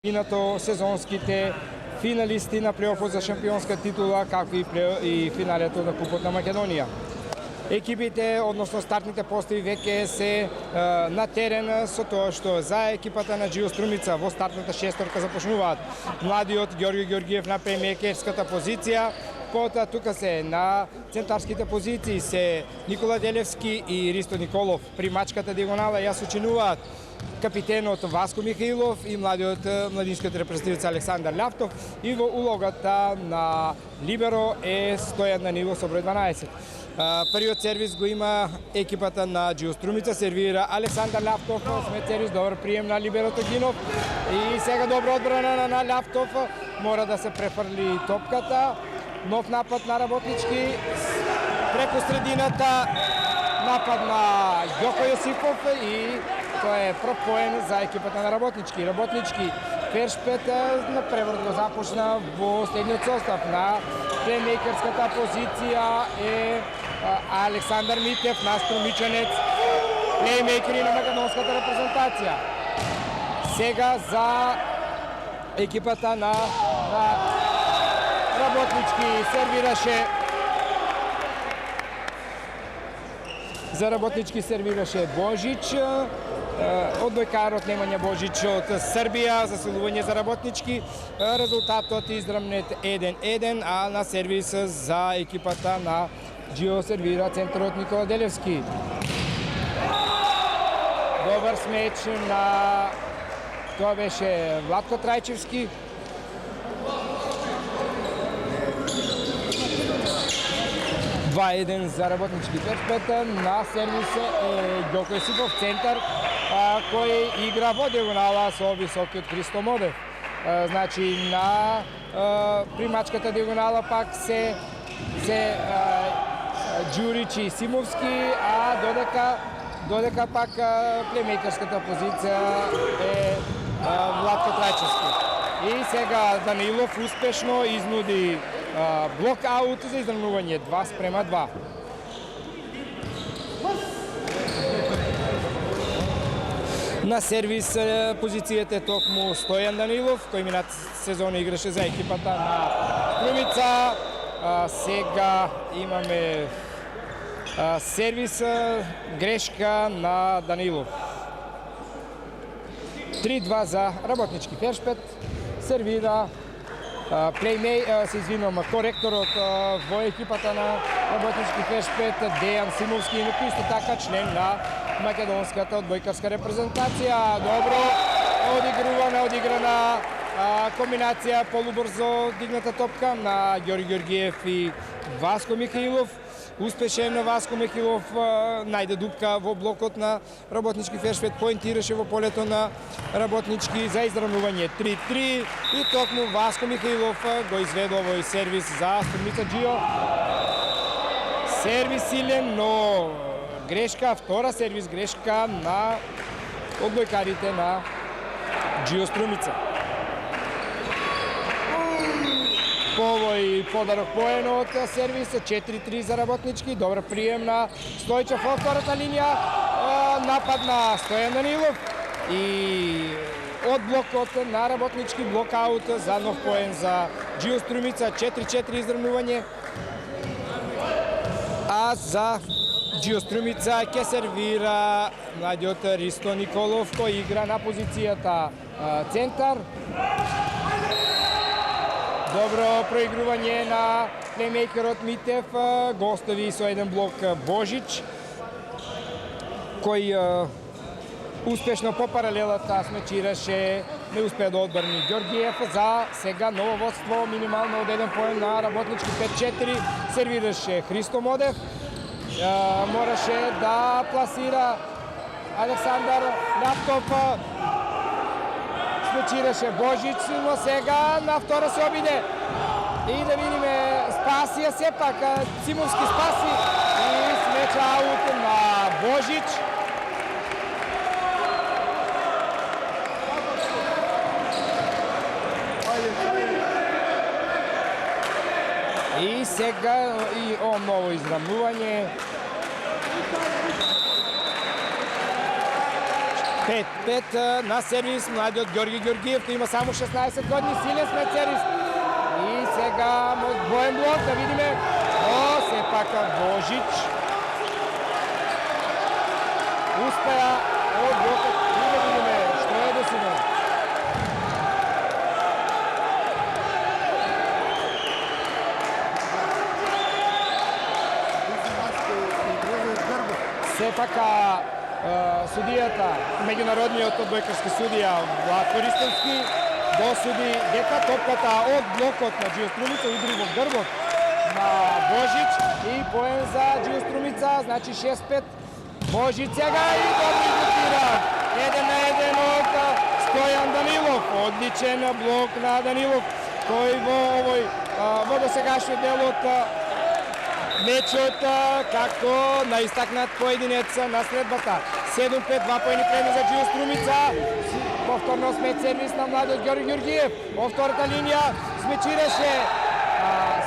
Инато сезонските финалисти на плейофот за шампионска титула, како и финалето на Купот на Македонија. Екипите, односно стартните постави веќе се на терен со тоа што за екипата на Џио Струмица во стартната шесторка започнуваат младиот Ѓорѓе Ѓорѓиев на плеймейкерската позиција. Потоа тука се на центарските позиции се Никола Делевски и Ристо Николов. При мачката диагонала ја сочинуваат капитенот Васко Михаилов и младинскиот репрезентативец Александар Љавтов, и во улогата на либеро е Стојан Данилов со број 12. Првиот сервис го има екипата на Џио Струмица, сервира Александар Љавтов, смет сервис, добар прием на либерото Гинов и сега добра одбрана на Љавтов, мора да се префрли топката. Нов напад на Работнички, преку средината, напад на Јоко Јосипов и тоа е пропоен за екипата на Работнички. Работнички Фершпет на преврат го започна во следниот состав. На плеймейкерската позиција е Александар Митев, наш струмичанец, плеймейкери на македонската репрезентација. Сега за екипата на Работнички сервираше за Работнички сервираше Божич, одбојкарот Немања Божич од Србија, заслужување за Работнички. Резултатот изравнет 1-1, а на сервис за екипата на Џио сервира центарот Никола Делевски. Добар смеч на тоа беше Владко Трајчевски. Два-1 за Работнички Фершпет. На сервис е Ѓоко Јосипов, центар, кој игра во диагонала со високиот Христо Модев. Значи на примачката диагонала пак се Ѓурич и Симовски, а додека пак плеймейкерската позиција е Владко Трајчевски. И сега Данилов успешно изнуди блок-аут за изравнување 2:2. На сервис позицијата е токму Стојан Данилов, кој минат сезона играше за екипата на Струмица. Сега имаме сервис грешка на Данилов. 3-2 за Работнички Фершпет. Сервира коректорот во екипата на Работнички Фершпет Дејан Симовски, но исто така член на македонската одбојкарска репрезентација. Добро одиграна комбинација, полубрзо дигната топка на Ѓорѓе Ѓорѓиев и Васко Михаилов. Успешен Васко Михаилов најде дупка во блокот на Работнички Фершпет, поентираше во полето на Работнички за изравнување 3-3 и токму Васко Михаилов го изведе овој сервис за Струмица Џио. Сервис силен, но грешка, втора сервис грешка на одбојкарите на Џио Струмица. По овој подарок поено од сервис, 4-3 за Работнички, добар прием на Стојчев во втората линија, напад на Стојан Данилов и од блокот на Работнички блокаут за нов поен за Џио Струмица, 4-4 изравнување. А за Џио Струмица ќе сервира младиот Ристо Николов, кој игра на позицијата центар. Добро проигрување на плеймейкерот Митев, го остави со еден блок Божич, кој успешно по паралелата смечираше, не успеа да одбрани Ѓорѓиев. За сега ново водство, минимално од еден поен на Работнички 5-4, сервираше Христо Модев. Мораше да пласира Александар Љавтов, смечираше Божич, но сега на втора се обиде. И да видиме, спаси ја сепак, Симовски спаси и смеча аут на Божич. И сега и ново изравнување. 5-5 на сервис младиот Ѓорги Ѓоргиев, тој има само 16 години, силен смет сервис. И сега боен блок, да видиме. Но сепак Божич успеа од блокот. И да видиме што е до сега. Сепака судијата, меѓународниот одбојкарски судија Владко Ристовски досуди дека топката од блокот на Џио Струмица удри во грбот на Божич и поен за Џио Струмица, значи 6-5. Божич сега и добро изготира. 1-1 од Стојан Данилов. Одличен блок на Данилов, кој во досегашниот дел од мечот како наистакнат поединец на средбата. 7-5, 2 поени предност за Џио Струмица. Повторно смет сервис на младиот Ѓорги Ѓоргиев. Во втората линија смечираше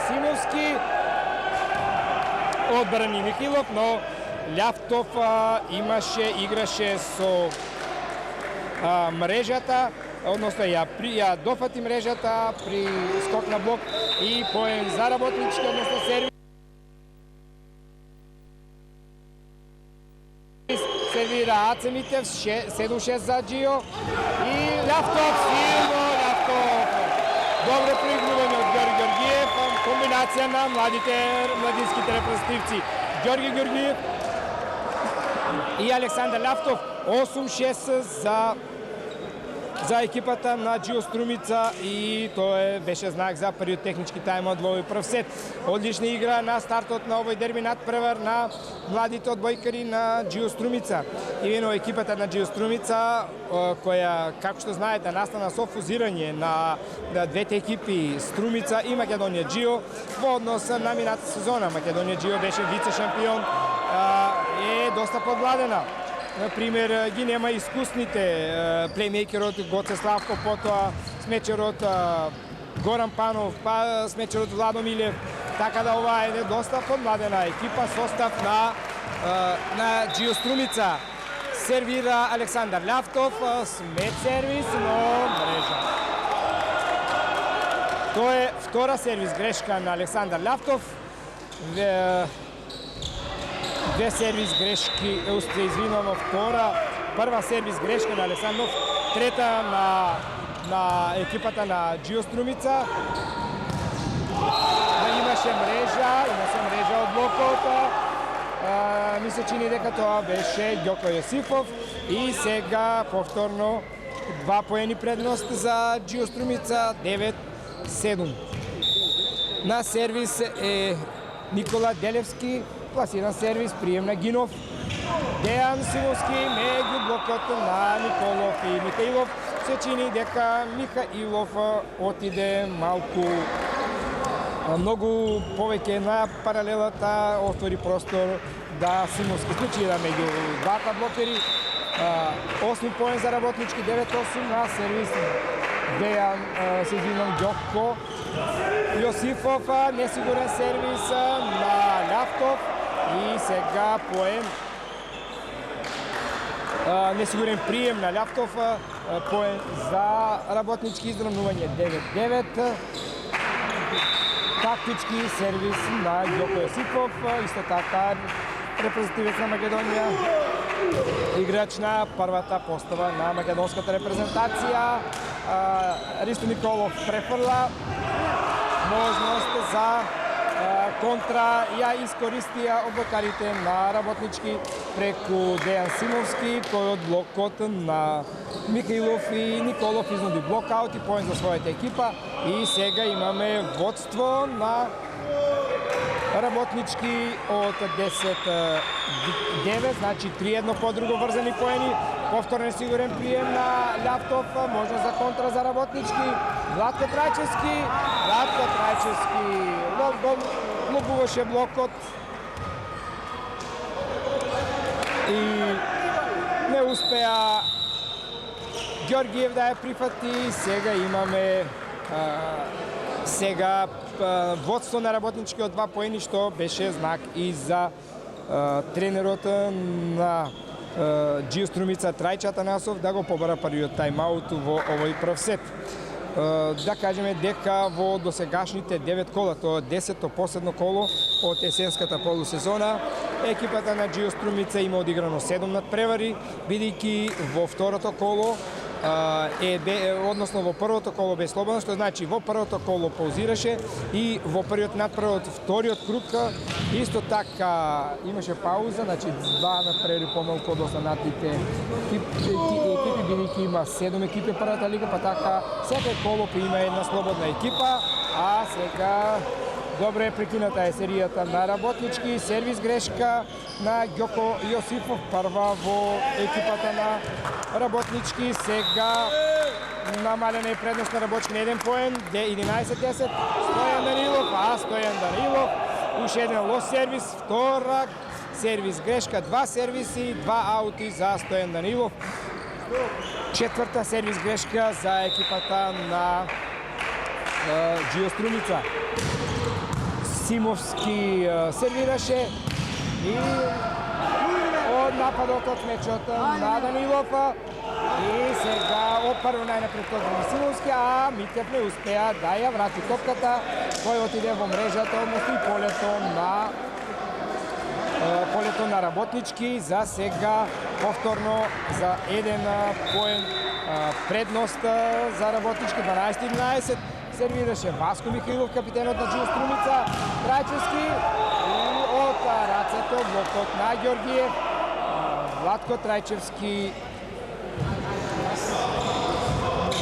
Симовски, одбрани Михилов, но Љавтов играше со мрежата, односно ја дофати мрежата при скок на блок и поен за работнички, односно сервис. Сервира Аце Митев, 7-6 за Џио и Љавтов, силно Љавтов. Добро пригнување од Ѓорги Ѓоргиев, комбинација на младинските репрезентативци Ѓорги Ѓоргиев и Александар Љавтов. 8-6 за екипата на Џио Струмица и тоа беше знак за првиот технички тајм-аут во овој прв сет. Одлична игра на стартот на овој дерби надпревар на младите одбојкари на Џио Струмица. Имено екипата на Џио Струмица, која, како што знаете, настана со фузирање на двете екипи Струмица и Македонија Џио во однос на минатата сезона. Македонија Џио беше вице шампион, е доста подвладена. Например, ги нема искусните плеймейкерот Гоце Славко, потоа смечерот Горан Панов, па смечерот Владо Милев, така да ова е доста подмладена екипа, состав на Џио Струмица. Сервира Александар Љавтов, смет сервис, но мрежа. Тоа е втора сервис грешка на Александар Љавтов. Две сервис грешки, извинувам, втора, прва сервис грешка на Александров, трета на екипата на Џио Струмица. Имаше мрежа од блокот. Ми се чини дека тоа беше Ѓоко Јосифов и сега повторно 2 поени предност за Џио Струмица, 9-7. На сервис е Никола Делевски, пласиран сервис, прием на Гинов. Дејан Симовски меѓу блокот на Николов и Михаилов. Се чини дека Михаилов отиде малку многу повеќе на паралелата, отвори простор да Симовски случира меѓу двата блокери. 8 поен за работнички, 9-8 на сервис Дејан, се извинам, Ѓоко Јосифов, несигурен сервис на Љавтов и сега поен несигурен прием на Љавтов, поен за работнички, изравнување 9-9. Тактички сервис на Ѓоко Јосифов, исто така репрезентативец на Македонија, играч на првата постава на македонската репрезентација. Ристо Николов префрла можност за контра, ја искористија одбојкарите на работнички преку Дејан Симовски, кој од блокот на Михаилов и Николов изнуди блокаут и поен за својата екипа. И сега имаме водство на работнички од 10-9, значи 3-1 по друго врзани поени. Повторен сигурен прием на Љавтов, можност за контра за работнички. Владко Трајчевски лобуваше блокот и не успеа Ѓоргиев да ја прифати. Сега имаме водство на работнички од 2 поени, што беше знак и за тренерот на Џио Струмица Трајче Атанасов да го побара првиот тајмаут во овој прв сет. Да кажеме дека во досегашните 9 кола, тоа е 10-то последно коло од есенската полусезона, екипата на Џио Струмица има одиграно 7 надпревари, бидејќи во второто коло односно во првото коло бе слободно, што значи во првото коло паузираше и во првиот надпревар, вториот круг исто така имаше пауза, значи 2 надпревари помалку од останатите екипи, бидејќи има 7 екипи првата лига, па така секој коло има една слободна екипа, а сега добре прекината е серијата на работнички, сервис грешка на Ѓоко Јосифов, прва во екипата на работнички, сега намалена е предност на работнички на 1 поен, 11-10, Стојан Данилов, Стојан Данилов, уште еден лош сервис, втора сервис грешка, 2 сервиси, 2 аути за Стојан Данилов, четврта сервис грешка за екипата на Џио Струмица. Симовски сервираше и од нападот од мечот на Данилов и сега опарва најнапред на Симовски, а Митев не успеа да ја врати топката, кој отиде во мрежата, односно и полето на работнички. За сега повторно за 1 поен предност за работнички, 12-11. Сервираше Васко Михаилов, капитенот на Џио Струмица, Трајчевски и од рацето блокот на Ѓоргиев. Владко Трајчевски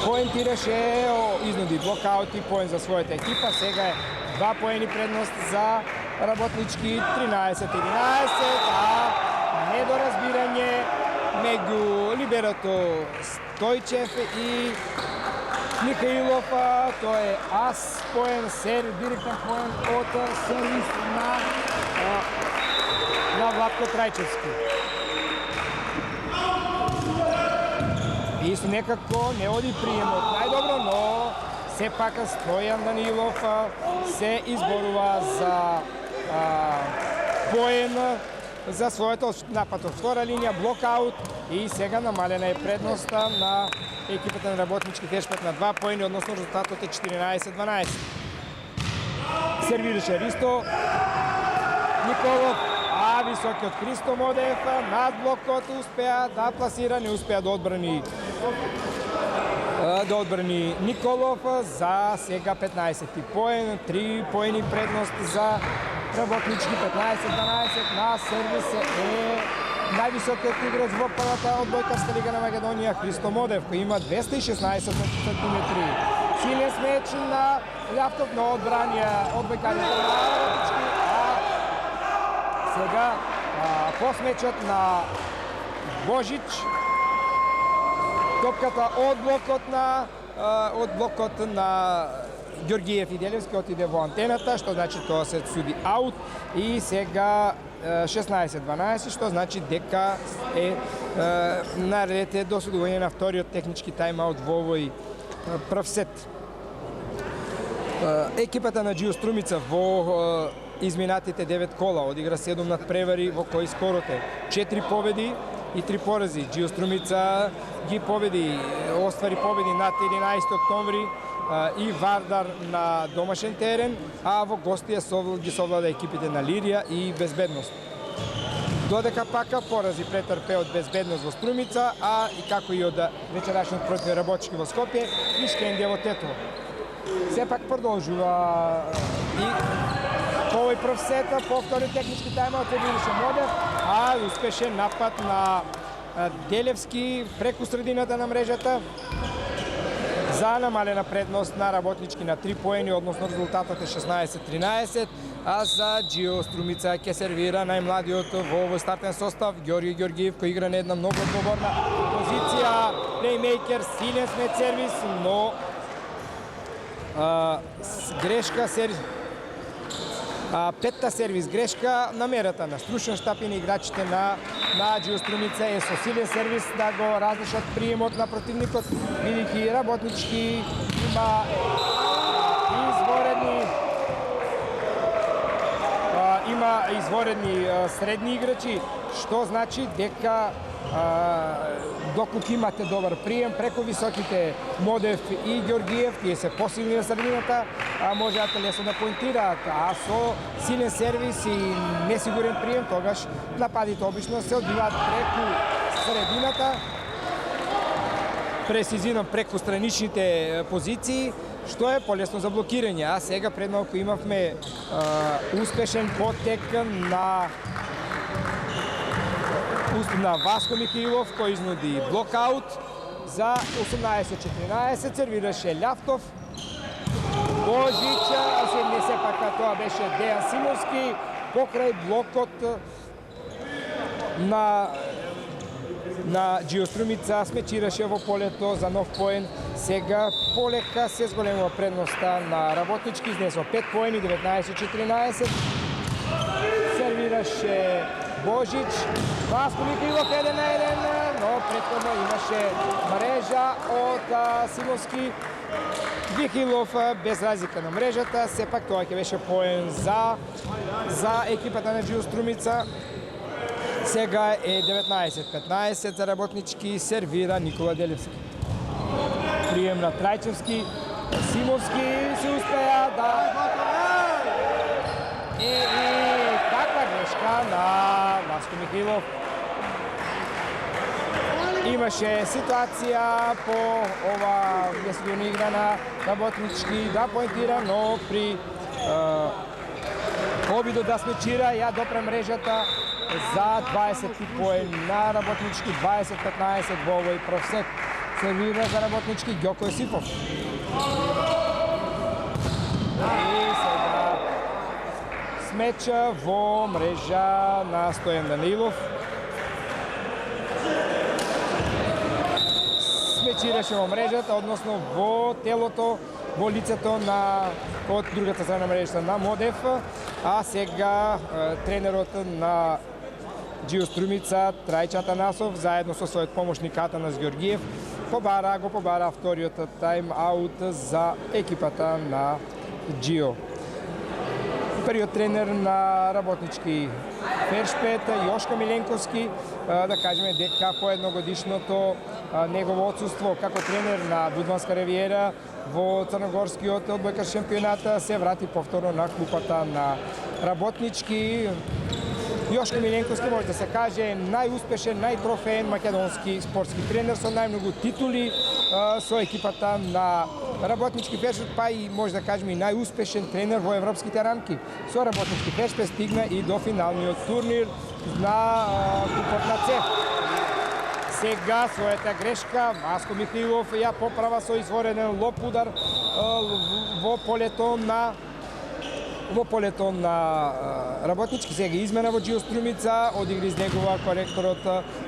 поентираше, изнуди блокаути, поен за својата екипа. Сега е 2 поени предност за работнички, 13-11, а недоразбирање меѓу либерото Стојчев и Михаилов, тоа е ас поен, директен поен од сервис на Владко Трајчевски. И некако не оди приемот најдобро, но сепак Стојан Данилов се изборува за поен за својот напад од втора линија, блокаут и сега намалена е предноста на екипата на работнички Тешпет на 2 поени, односно резултатот е 14-12. Сервираше Ристо Николов, а високиот Христо Модев над блокот успеа да пласира, не успеа да одбрани Николов. За сега 15 поен, 3 поени предност за работнички, 15-12 на сервис е највисокиот играч во првата одбојкарска лига на Македонија, Христо Модев, кој има 216 сантиметри. Силен смеч на Љавтов, но одбранија одбојкарите на работнички, а сега посмечот на Божич, топката од блокот на Ѓоргиев и Делевски отиде во антената, што значи тоа се суди аут и сега 16-12, што значи дека е на ред до судување на вториот технички тајм-аут во овој прв сет. Екипата на Џио Струмица во изминатите 9 кола одигра 7 надпревари во кои скорот е 4 победи и 3 порази. Џио Струмица ги победи, оствари победи над 11 октомври и Вардар на домашен терен, а во гостија ги совлада екипите на Лирија и Безбедност. Додека пака порази претрпе од Безбедност во Струмица, а и како и од вечерашниот против работнички во Скопје и Шкендија во Тетово. Сепак продолжува и по овој прв сет, по втори технички тајм-аут сервираше Модев, а успешен напад на Делевски преку средината на мрежата за намалена предност на работнички на 3 поени, односно резултатот е 16-13, а за Џио Струмица ќе сервира најмладиот во овој стартен состав Ѓорги Ѓоргиев, кој игра на една многу одговорна позиција, плеймейкер, силен смет сервис, но грешка сервис. Петта сервис грешка, намерата на стручен штаб и на играчите на Џио Струмица е со силен сервис да го разрешат приемот на противникот, бидејќи работнички има изворедни средни играчи, што значи дека доколку имате добар прием преку високите Модев и Ѓоргиев, тие се посилни на средината, можат лесно да поинтираат, а со силен сервис и несигурен прием, тогаш нападите обично се одбиваат преку средината, пресизирам преку страничните позиции, што е полесно за блокирање. А сега пред малку имавме успешен потек на Васко Михаилов, кој изнуди блокаут за 18-14, сервираше Љавтов. Божич, а се не сепак тоа беше Дејан Симовски, покрај блокот на Џио Струмица, смечираше во полето за нов поен. Сега полека се зголемува предноста на Работнички, изнесо 5 поени, 19-14. Сервираше Божич, Васко Михаилов 1-1, но претходно имаше мрежа од Симовски. Михаилов без разлика на мрежата, сепак тоа ќе беше поен за екипата на Џио Струмица. Сега е 19-15 за Работнички, сервира Никола Делевски. Прием на Трајчевски, Симовски се успеа да... И таква грешка на Васко Михаилов. Имаше ситуација по ова несигурна игра на Работнички да поинтира, но при обидот да смечира ја допре мрежата за 20 поен на Работнички, 20-15 во овој просек. Сервира за Работнички Ѓоко Есипов. И сега смеча во мрежа на Стојан Данилов. Смечираше во мрежата, односно во телото, во лицето на од другата страна на мрежата на Модев, а сега тренерот на Џио Струмица, Трајче Атанасов, заедно со својот помошник Атанас Ѓоргиев, го побара вториот тайм-аут за екипата на Џио. Првиот тренер на Работнички Фершпет, Јошко Миленковски, да кажеме дека по едногодишното негово отсуство како тренер на Будванска ривиера во Црногорскиот одбојкаш шампионата се врати повторно на клупата на Работнички. Јошко Миленковски може да се каже најуспешен, најтрофеен македонски спортски тренер со најмногу титули со екипата на Работнички Фершпет, па и може да кажеме и најуспешен тренер во европските рамки. Со Работнички Фершпет стигна и до финалниот турнир на Купот на ЦЕФ. Сега својата грешка Васко Михаилов ја поправа со изворен лоп удар во полето на Работнички. Сега измена во Џио Струмица, одигри изнегува коректорот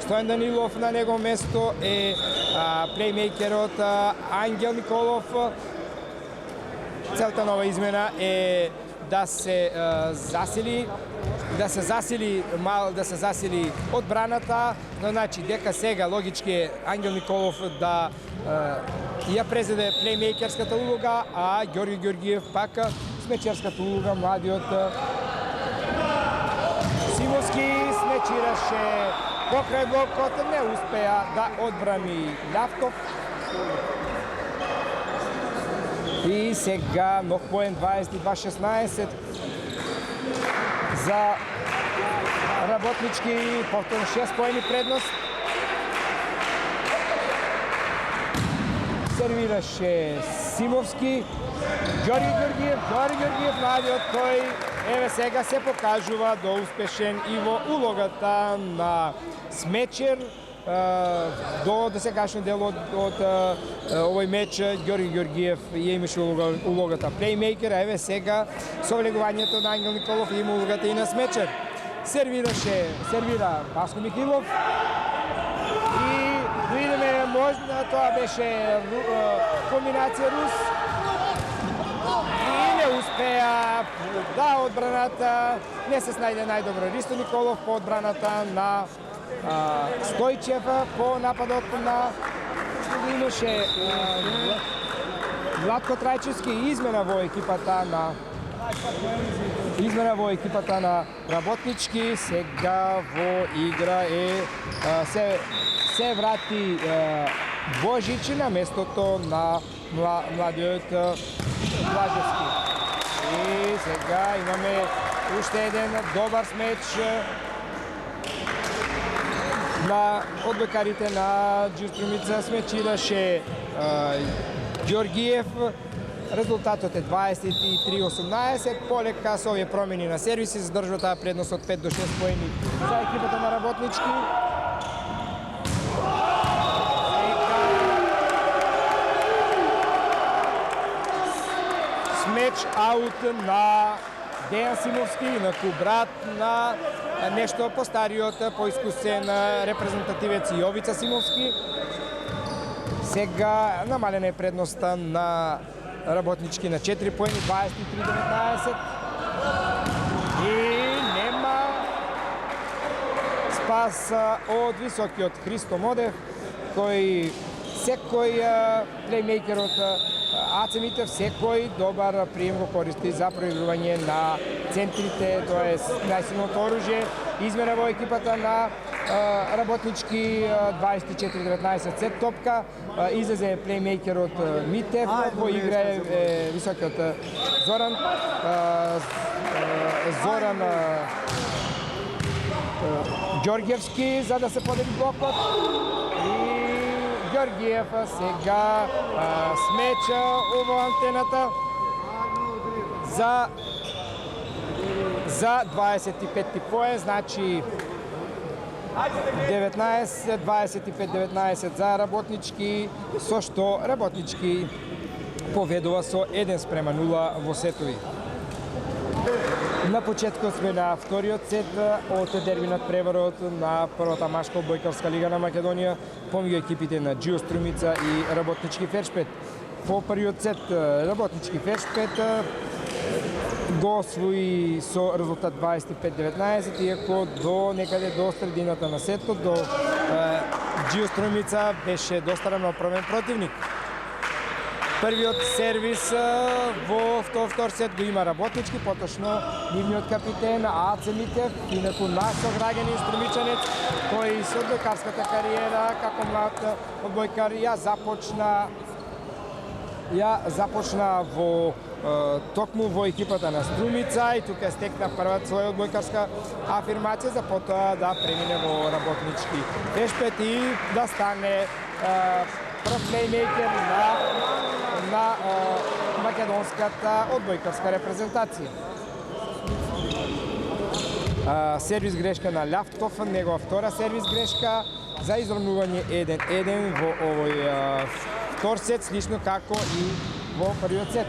Стојан Данилов, на негово место е плеймейкерот Ангел Николов. Целта на ова измена е да се засили одбраната, значи дека сега логички е Ангел Николов да ја презеде плеймейкерската улога, а Ѓорги Ѓоргиев пак смечерската улога, младиот Симовски смечираше покрај блокот, не успеа да одбрани Љавтов. И сега нов поен 22-16 за Работнички, повторно 6 поени предност. Сервираше Симовски, Ѓорги Ѓоргиев, младиот кој еве сега се покажува до успешен и во улогата на смечер. До досегашниот дел од овој меч Ѓорги Ѓоргиев ја имаше улогата плеймейкер, а еве сега со влегувањето на Ангел Николов има улогата и на смечер. Сервира Васко Михаилов и видиме можна тоа беше комбинација Рус и не успеа да одбраната, не се снајде најдобро Ристо Николов по одбраната на Стојчев по нападот на имаше Владко Трајчевски измена во екипата на измена во екипата на Работнички. Сега во игра се врати Божич на местото на младиот Блажевски. И сега имаме уште еден добар смеч на одбекарите на Џиустромица. Смечираше Ѓоргиев. Резултатот е 23-18. Полека со овие промени на сервиси задржува таа предност од 5 до 6 поени за екипата на Работнички. Смеч аут на Дејан Симовски, инаку брат на нешто постариот, поискусен репрезентативец Јовица Симовски. Сега намалена е предноста на Работнички на 4 поени, 23-19. И нема спас од високиот Христо Модев, кој секој плеймейкер од АЦ Митев, секој добар прием го користи за проигрување на центрите, тоа е најсилното оружје. Измена во екипата на Работнички, 24-19 сет топка. Излезе плеймейкер од Митев, во игра е високиот Зоран Ѓоргиевски за да се подели блокот. И Ѓоргиев сега смеча ово антената за 25-ти поен, значи 25-19 за Работнички, со што Работнички поведува со 1:0 во сетови. На почеткот сме на вториот сет од дербинат преварот на првата машка одбојкарска лига на Македонија помеѓу екипите на Џиустромица и Работнички Фершпет. Во првиот сет Работнички Фершпет го освои со резултат 25-19, иако до некаде до средината на сетот, до Џиустромица беше доста рамноправен противник. Првиот сервис во втор сет го има Работнички, поточно нивниот капитен АЦ Митев, инаку наш сограѓанин струмичанец, кој со одбојкарската кариера како млад одбојкар ја започна во токму во екипата на Струмица и тука стекна првата своја одбојкарска афирмација, за потоа да премине во Работнички Фершпет и да стане прв плеймейкер на македонската одбојкарска репрезентација. Сервис грешка на Љавтов, негова втора сервис грешка за изравнување 1-1 во овој втор сет, слично како и во првиот сет.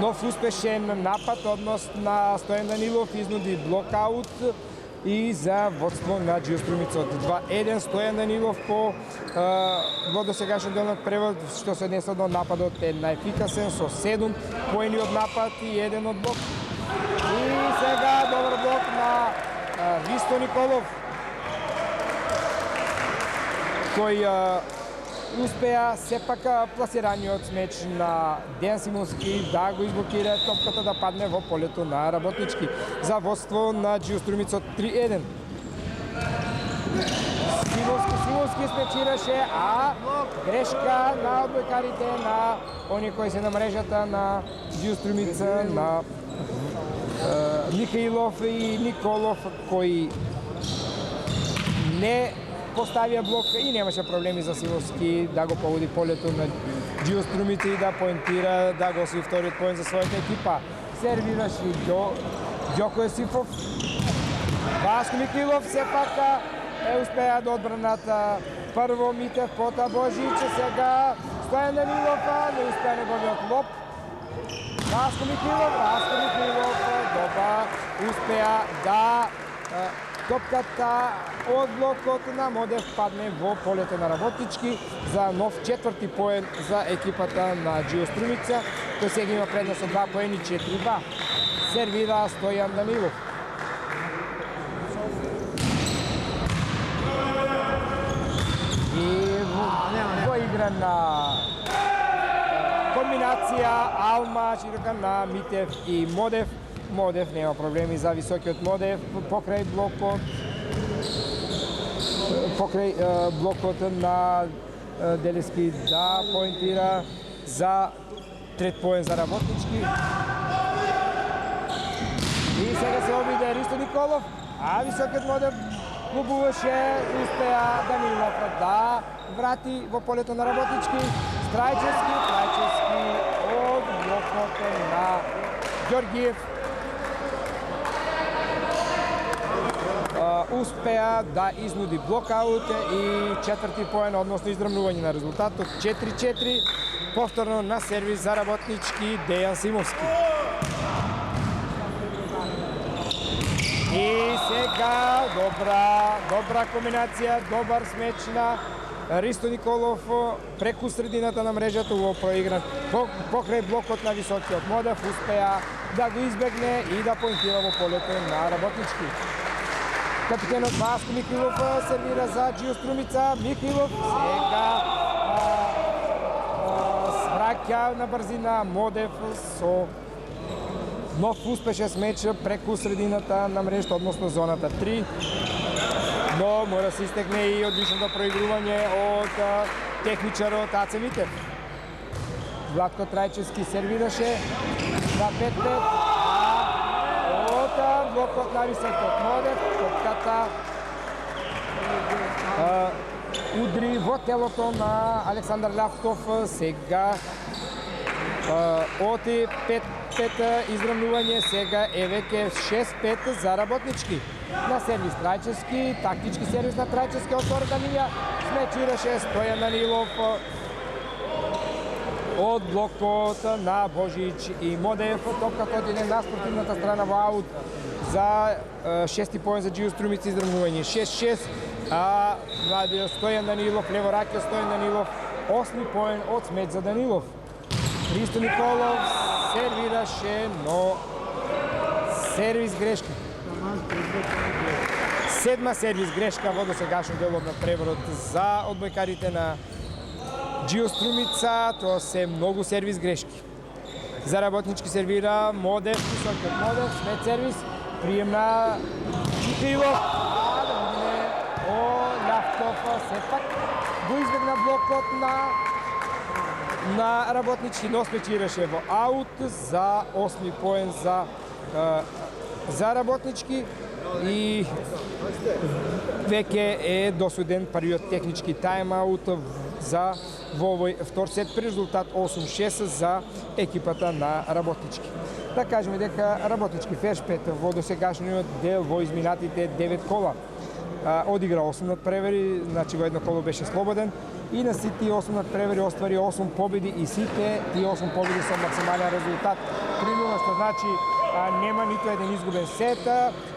Нов успешен напад, однос на Стојан Данилов, изнуди блокаут и за водство на Џиустромица од 2-1. Стојан Данилов во досегашен делот превод, што се однесува до нападот, е најефикасен со 7 поени од напад и 1 од блок. И сега добар блок на Ристо Николов, кој успеа сепак пласираниот смеч на Дејан Симовски да го изблокира, топката да падне во полето на Работнички за водство на Џиустромица од 3-1. Симовски смечираше, а грешка на одбојкарите на они кои се на мрежата на Џиустромица, на Михаилов и Николов, кои не поставија блок и немаше проблеми за Симовски да го погоди полето на Џиустромица и да поентира, да го освои вториот поен за својата екипа. Сервираше Ѓоко Есифов. Васко Михаилов сепак успеа да одбранат прво Митев, пота Божич, сега Стојан Данилов не успеа неговиот лоп. Васко Михаилов доба успеа да топката од блокот на Модев падне во полето на Работнички за нов четврти поен за екипата на Џиустромица, кој сега има предност од 2 поени, 4-2. Сервира Стојан Данилов. И во игра на комбинација Алма, широка на Митев и Модев. Модев нема проблеми за високиот Модев, покрај блокот на Делевски да поентира за трет поен за Работнички. И сега се обиде Ристо Николов, а високиот Модев клубуваше, успеа Данилов да врати во полето на Работнички. Трајчевски од блокот на Ѓоргиев. Успеа да изнуди блокаут и четврти поен, односно издрмнување на резултатот 4-4. Повторно на сервис за Работнички Дејан Симовски. И сега добра комбинација, добар смеч на Ристо Николов преку средината на мрежата во проигран покрај блокот на високиот Модев, успеа да го избегне и да поентира во полето на Работнички. Капитенот Васко Михилов сервира за Џио Струмица. Михилов сега свраќа на брзина Модев со нов успешен смеч преку средината на мрежата, односно зоната 3. Но мора се истекне и одличното проигрување од техничарот Аце Митев. Владко Трајчевски сервираше за 5-5, од блокот на високиот Модев, топката удри во телото на Александар Лавтов. Сега оти 5-5 изравнување, сега е веќе 6-5 за Работнички. На сервис Трајчевски, тактички сервис на Трајчевски од втората линија, смечираше Стојан Данилов од блокот на Божич и Модев. Топката одиде на спортивната страна во аут за шести поен за Џио Струмица, изравнување 6-6, а младиот Стојан Данилов, леворакиот Стојан Данилов, 8 поен од смеч за Данилов. Ристо Николов сервираше, но сервис грешка. Седма сервис грешка во досегашно делот на преворот за одбојкарите на Џио Струмица. Тоа се многу сервис грешки. За Работнички сервира Модев, високиот Модев, смет сервис, прием на Михилов. Лавтов сепак го избегна блокот на Работнички, но спечираше во аут за 8 поен за Работнички и веќе е досуден првиот технички тайм-аут за во овој втор сет при резултат 8-6 за екипата на Работнички. Да кажеме дека Работнички Фершпет во досегашниот дел во изминатите 9 кола одигра 8 надпревари, значи во едно коло беше слободен и на сите 8 надпревари оствари 8 победи и сите тие 8 победи со максимален резултат 3-0, што значи нема ниту еден изгубен сет.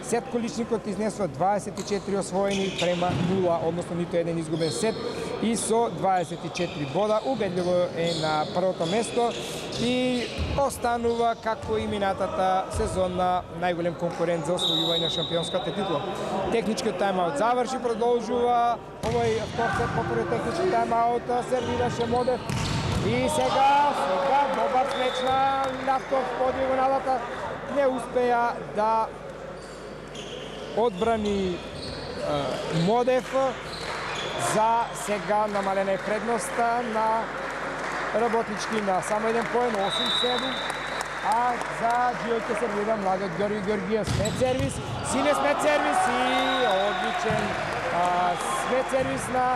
Сет количникот изнесува 24 освоени према 0, односно ниту еден изгубен сет и со 24 бода. Убедливо е на првото место и останува како и минатата сезона најголем конкурент за освојување на шампионската титла. Техничкиот тайм-аут заврши, продолжува овој втор сет по првиот технички тайм-аут, сервираше Модев и сега добар смеч на Лавтов по диагоналата, не успеа да одбрани Модев. За сега намалена е предноста на Работнички на само еден поен, 8-7, а за Џио ќе сервира младиот Ѓорги Ѓоргиев. Смет сервис, сине смет сервис и одличен смет сервис на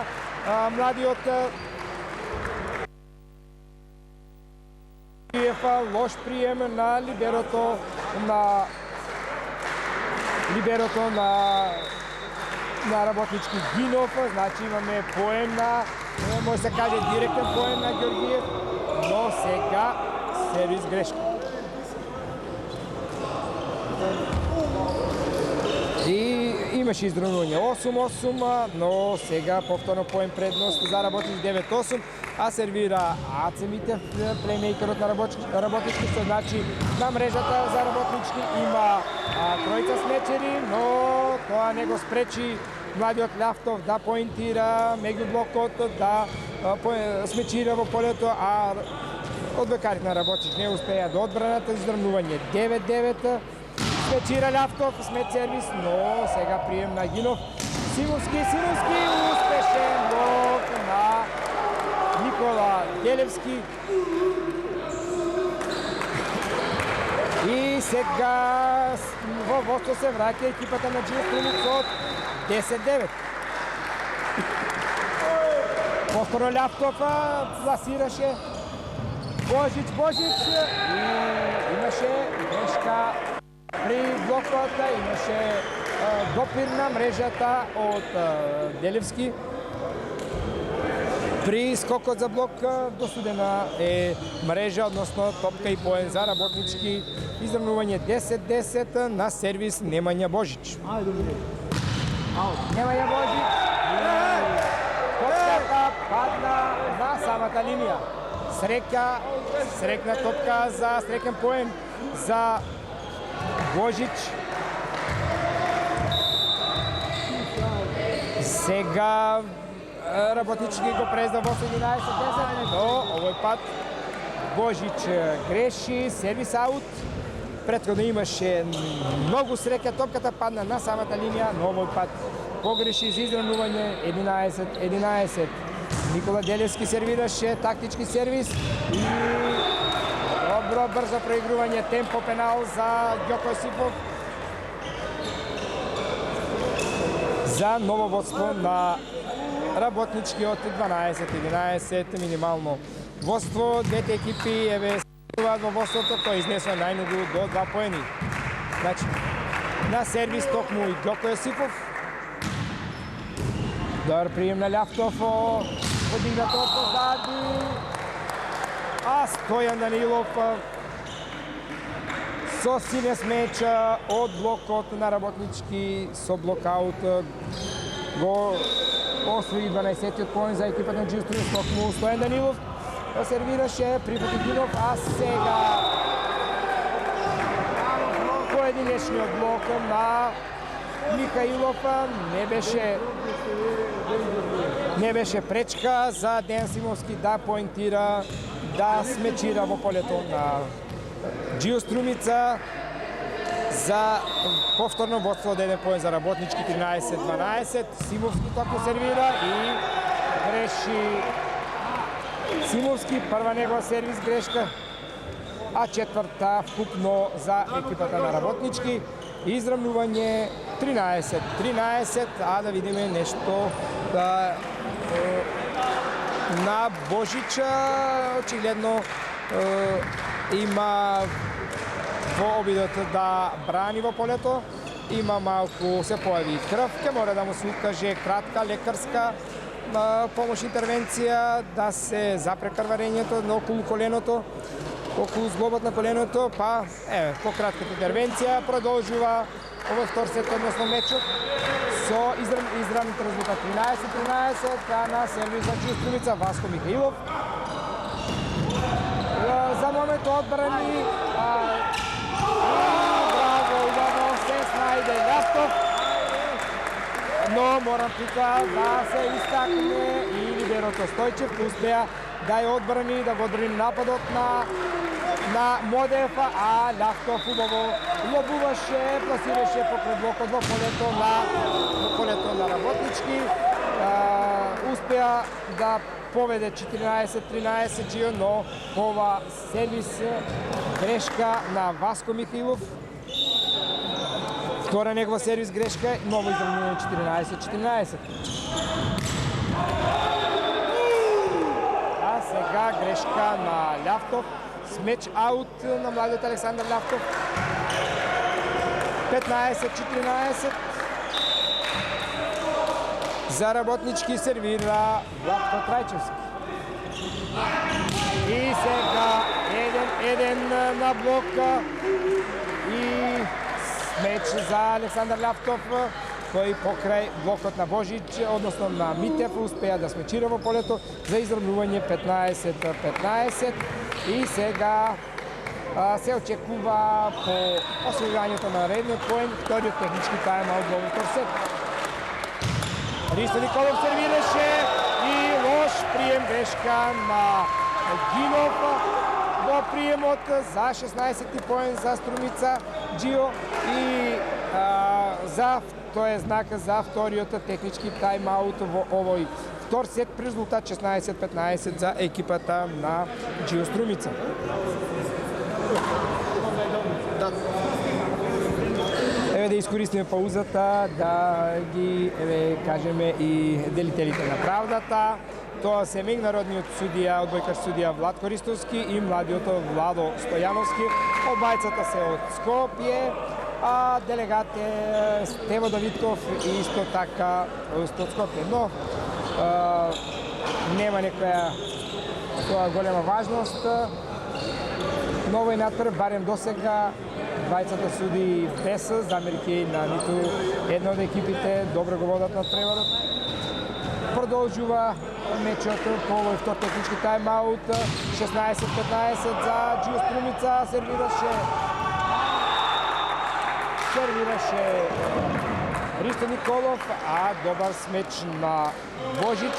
младиот Ѓоргиев. Лош прием на либерото на Работнички Гинов, значи имаме поен на, може се каже директен поен на Ѓоргиев, но сега сервис грешка. И имаше издрунување 8-8, но сега повторно поен предност за Работнички 9-8, а сервира Аце Митев, плеймейкерот на Работнички, што значи на мрежата за Работнички има тројца смечери, но тоа не го спречи младиот Лавтов да поентира меѓу блокот, да смечира во полето, а Одбекарите на Работнички не успеа да одбранат, издрмнување 9-9. Смечира Љавтов, смет сервис, но сега прием на Гинов. Симовски, успешен блок на Никола Делевски. И сега во водство се враќа екипата на Џио Струмица од 10-9. Повторно Љавтов пласираше Божич и имаше грешка при блокот, имаше допир на мрежата од Делевски. При скокот за блок досудена е мрежа, односно топка и поен за Работнички. Издрмнување 10-10 на сервис Немања Божич. Немања Божич. Топката падна на самата линија. Срекна топка за среќен поен за Божич. Сега Работнички го презда во 11-10, но овој пат Божич греши, сервис аут. Претходно имаше многу среќа, топката падна на самата линија, но овој пат погреши за издрмнување 11-11. Никола Делевски сервираше тактички сервис и добро брзо проигрување, темпо пенал за Ѓоко Јосипов. За ново водство на Работнички од 12-11, минимално водство. Двете екипи во водството, кој изнесува најмногу до 2 поени. Значи, на сервис токму и Ѓоко Јосипов. Добар прием на Љавтов, подигнато од позади. А Стојан Данилов со силен меч од блокот на Работнички со блокаут го освои 12-тиот поен за екипата на Џио Струмица. Токму Стојан Данилов сервираше припати Гинов, а сега поединечниот блок на Михаилов не беше пречка за Дејан Симовски да поентира, да смечира во полето на Џио Струмица за повторно водство од 1 поен за Работнички 13-12. Симовски токму сервира и греши Симовски, прва негова сервис грешка, а четврта вкупно за екипата на Работнички. Изравнување 13-13, а да видиме нешто на Божича. Очигледно има во обидот да брани во полето, има малку, се појави крв, ќе мора да му се укаже кратка лекарска помош интервенција, да се запре крварењето на околу коленото, околу зглобот на коленото, па по кратката интервенција продолжува овој втор сет, односно мечот, со изравните резултат 13-13 на сервис за Џио Струмица Васко Михаилов. За момент одбрани браво, убаво се снајде Љавтов, но морам тука да се истакне и либерото Стојчев успеа да ја одбрани, да го одбрани нападот на Модев, а Љавтов убаво лобуваше, пласираше покрај блокот во полето на Работнички. Успеа да поведе 14-13 Џио, но ова сервис грешка на Васко Михаилов. Втора негова сервис грешка, ново изравнување 14-14. А сега грешка на Љавтов. Смеч аут на младиот Александар Љавтов. 15-14. За Работнички сервира Владко Трајчевски. И сега еден на блока и смеч за Александар Љавтов, кој покрај блокот на Божич, односно на Митев, успеа да смечира во полето за изравнување 15-15. И сега се очекува по освојувањето на редниот поен, вториот технички тајм-аут во втор сет. Ристо Николов сервираше и лош прием, грешка на Гинов. во приемот за 16-ти поен за Струмица Џио и тоа е знак за вториот технички тайм-аут во овој втор сет при резултат 16-15 за екипата на Џио Струмица. Еве да искористиме паузата да ги кажеме и делителите на правдата. Тоа се меѓународниот судија, одбојкар судија Владко Ристовски и младиот Владо Стојановски. Обајцата се од Скопје, а делегат е Стево Давидков и исто така од Скопје. Но нема некоја тоа голема важност. Но овој натпрев, барем досега, двајцата суди без замерки на ниту една од екипите, добро го водат надпреварот. Продолжува мечот по овој втор технички тайм-аут, 16-15 за Џио Струмица, сервираше Ристо Николов, а добар смеч на Божич.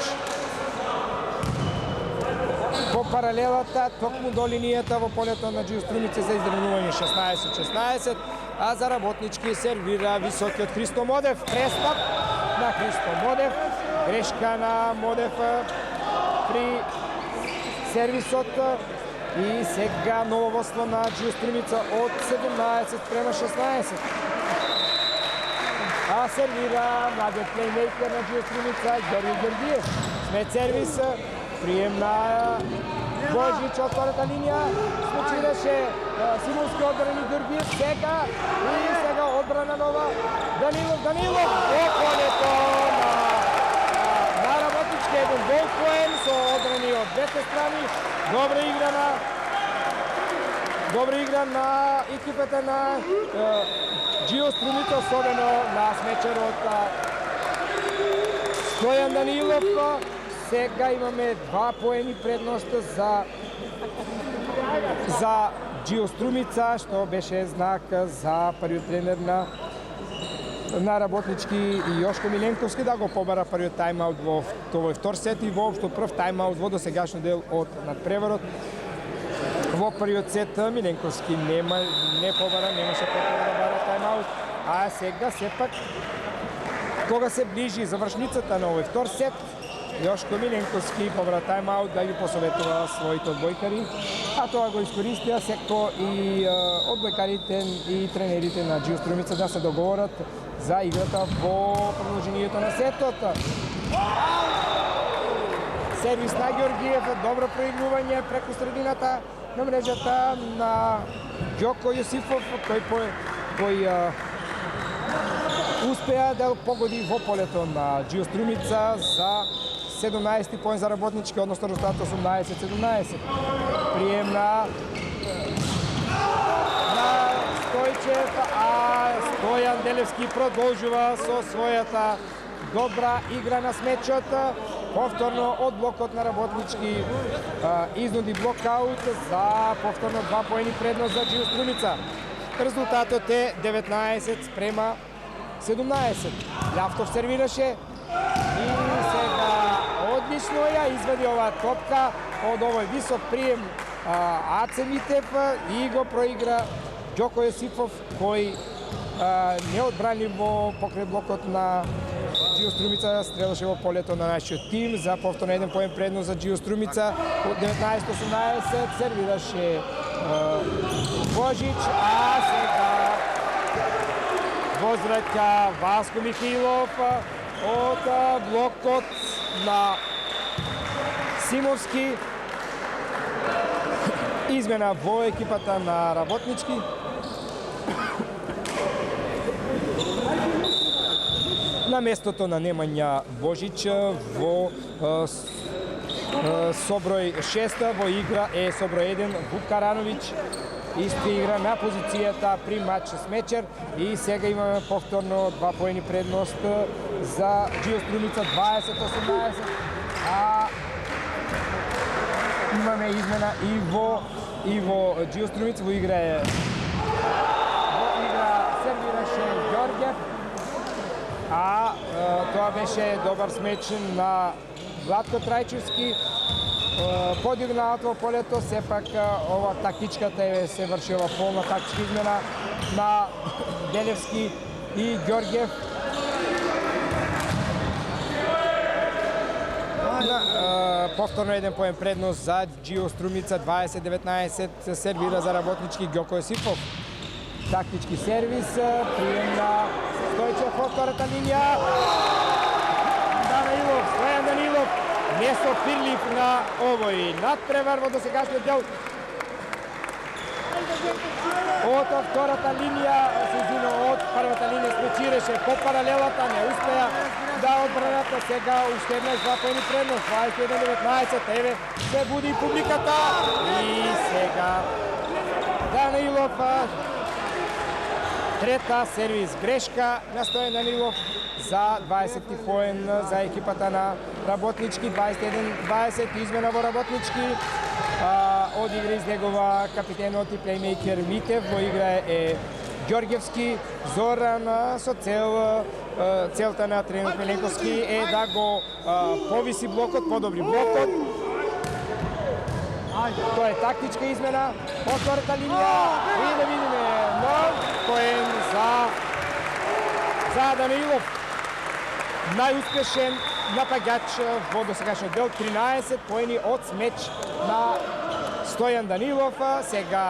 По паралелата, токму до линијата во полето на Џио Струмица за издрнување 16-16, а за работнички сервира високиот Христо Модев. Престап на Христо Модев. Грешка на Модев при сервисот и сега ново водство на Џио Струмица од 17-16. А сервира младиот плеймейкер на Џио Струмица Ѓорѓе Ѓорѓиев. Смет сервис, прием на Божич од втората линија, смечираше Симонски одбрани Ѓорѓиев сега одбрана нова Данилов во полето на работнички еден гол поен со одбрани од двете страни. Добра игра на екипата на Џио Струмица, особено на смечерот Стојан Данилов. Сега имаме 2 поени предност за Џио Струмица, што беше знак за првиот тренер на работнички Јошко Миленковски да го побара првиот тайм-аут во овој втор сет и воопшто прв тайм-аут во досегашно дел од надпреварот. Во првиот сет Миленковски не побара, немаше потреба да бара тайм-аут, а сега сепак кога се ближи завршницата на овој втор сет, Јошко Миленковски побара тайм-аут да ги посоветува своите одбојкари, а тоа го искористија секто и одбојкарите и тренерите на Џио Струмица да се договорат за играта во продолжението на сетот. Сервис на Ѓорѓиев, добро проигрување преку средината на мрежата на Ѓоко Јосифов, кој успеа да погоди во полето на Џио Струмица за 17 поен за работнички, односно резултат 18-17. Прием на Стојчев, а Стојан Делевски продолжува со својата добра игра на смечот. Повторно од блокот на работнички изнуди блокаут за повторно 2 поени предност за Џио Струмица. Резултатот е 19-17. Лјавтов сервираше и сега одлично ја извади оваа топка од овој висок прием Аце Митев и го проигра Ѓоко Јосифов, кој неодбранливо покрај блокот на Џио Струмица стрелаше во полето на нашиот тим за повторно еден поен предност за Џио Струмица. 19-18 сервираше Божич, а сега возвраќа Васко Михаилов од блокот на Симовски. Измена во екипата на работнички. На местото на Немања Божич во соброј 6 во игра е соброј 1 Вук Карановиќ. Исто игра на позицијата при матч с Мечер и сега имаме повторно 2 поени предност за Џио Струмица 20-18, а имаме измена и во Џио Струмица во игра сервираше Ѓорѓев, а тоа беше добар смеч на Владко Трајчевски подигнаат во полето, сепак ова тактичката се вршила полна тактичка измена на Делевски и Ѓорѓев. Повторно еден поен предност за Џио Струмица, 20-19, сервира за работнички Ѓоко Јосифов. Тактички сервис, прием на Стојчев од втората линија. Данаилов, Стојан Данилов, место Пирлив на овој надпревар во досегашниот дел. Од втората линија, од првата линија спечиреше по паралелата, не успеа да одбраната. Сега уште една запоени предност, 21-19, еве се буди и публиката. И сега Данаилов, трета сервис грешка на Стојан Данилов за 20 поен за екипата на работнички, 21-20, измена во работнички. Од игра излегува капитенот и плеймейкер Митев, во игра е Ѓорѓевски. Зоран со целта на тренер Миленковски е да го повиси блокот, подобри блокот. Тоа е тактичка измена од втората линија и да видиме нов поен за Данаилов. Најуспешен напаѓач во досегашниот дел, 13 поени од смеч на Стојан Данилов. Сега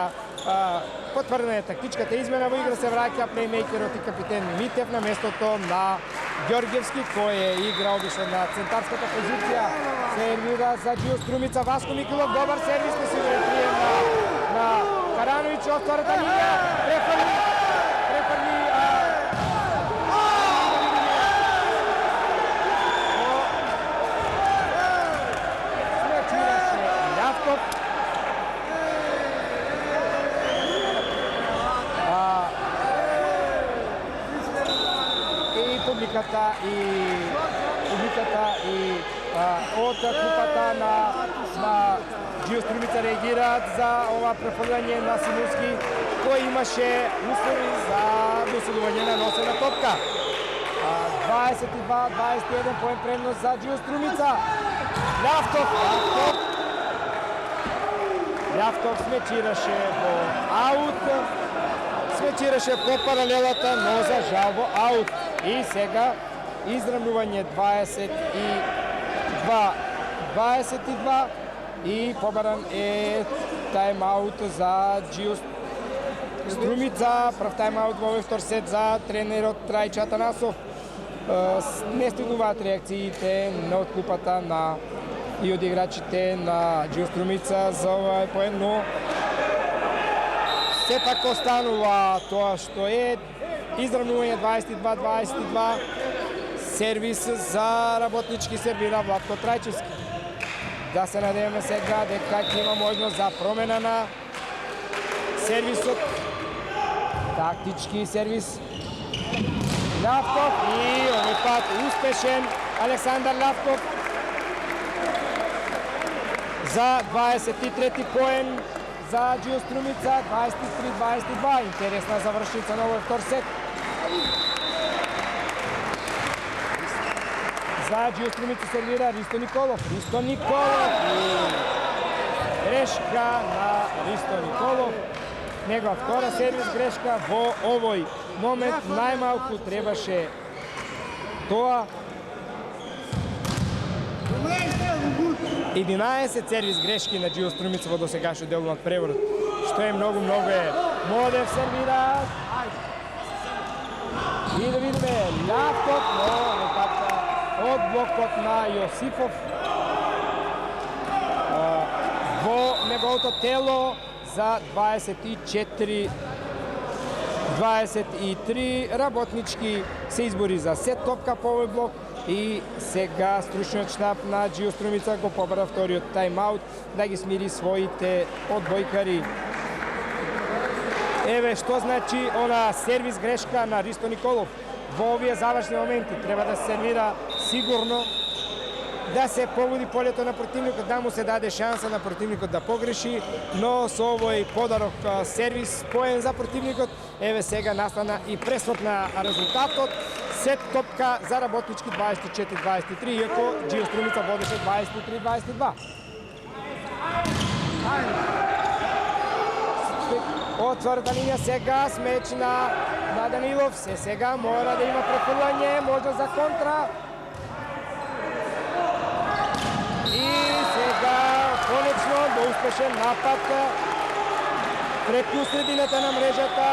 потврдена е тактичката измена, во игра се враќа плеймейкерот и капитен Митев на местото на Ѓорѓевски, кој е игра обично на центарската позиција. Сервира за Џио Струмица, Васко Микилов, добар сервис, не сигурен прием на Карановиќ од втората линија. Префрли публиката и од купата на Џио Струмица реагираат за ова префрлање на Симунски, кој имаше услови за досудување на носена топка. 22-21 поен предност за Џио Струмица. Љавтов смечираше во аут, смечираше по паралелата, но за жал во аут. И сега изравнување 22-22 и побаран е тајм-аут за Џио Струмица. Прв тајм-аут во овој втор сет за тренерот Трајчо Атанасов. Не стигнуваат реакциите на откупата и од играчите на Џио Струмица за овој поен, но сепак останува тоа што е изравнување 22-22. Сервис за работнички, сервира Владко Трајчевски. Да се надеваме сега дека ќе има можност за промена на сервисот. Тактички сервис. Љавтов и овој пат успешен Александар Љавтов за 23 поен за Џио Струмица, 23-22. Интересна завршница на овој втор сет. За Џио Струмица сервира Ристо Николов. Ристо Николов и грешка на Ристо Николов. Негова втора сервис грешка во овој момент. Најмалку требаше тоа. 11 сервис грешки на Џио Струмица во досегашниот дел на преворот, што е многу е. Модев сервира. И да видиме Љавтов, но од блокот на Јосифов во неговото тело за 24-23. Работнички се избори за сет топка по овој блок и сега стручниот штаб на Џио Струмица го побара вториот тајм-аут да ги смири своите одбојкари. Еве што значи она сервис грешка на Ристо Николов. Во овие завршни моменти треба да се сервира сигурно, да се погоди полето на противникот, да му се даде шанса на противникот да погреши, но со овој подарок сервис поен за противникот, еве сега настана и пресвод на резултатот. Сет топка за работнички 24-23, иако Џио Струмица водеше 23-22. Отвората линија сега, смеч на Данилов, сега мора да има префрлање, можда за контра. И сега конечно до успешен напад преку средината на мрежата.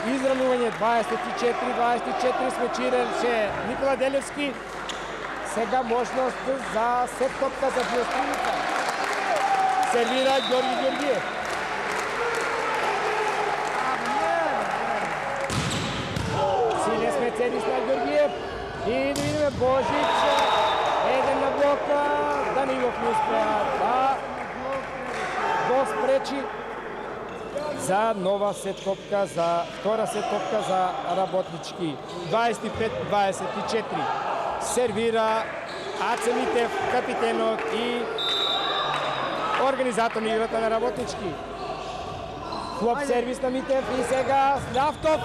Изравнување 24-24 смечираше Никола Делевски. Сега можност за сет топка за Биостриница. Сервира Ѓорги Ѓоргиев. Силен смецедис на Ѓоргиев. И да видиме Божич. Еден на блока. Данилов не успеа да го спречи. За нова сет топка, за втора сет топка за Работнички. 25-24. Сервира Аце Митев, капитенот и организатор на играта на Работнички. Хлоп сервис на Митев и сега Нафтов.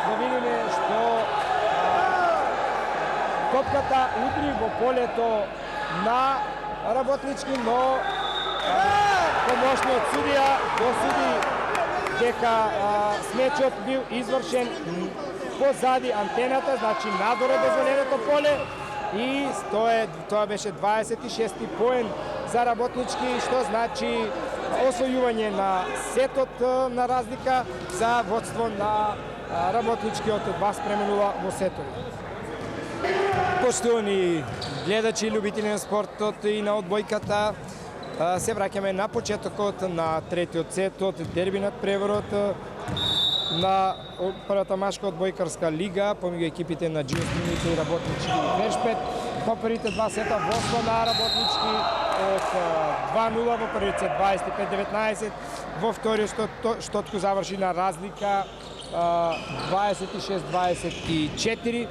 Да видиме што топката удри во полето на Работнички, но помошниот судија досуди дека смечот бил извршен позади антената, значи надвор од дозволеното поле, и тоа беше 26-ти поен за Работнички, што значи освојување на сетот на разлика за водство на Работничкиот 2:0 во сетот. Поштовани гледачи, љубители на спортот и на одбојката, се враќаме на почетокот на третиот сет од дербинат преворот на првата машка одбојкарска лига помеѓу екипите на Биостриница и Работнички Вершпет. Во првите два сета водство на Работнички од 2:0, во првиот сет 25-19, во вториот штотку заврши на разлика 26-24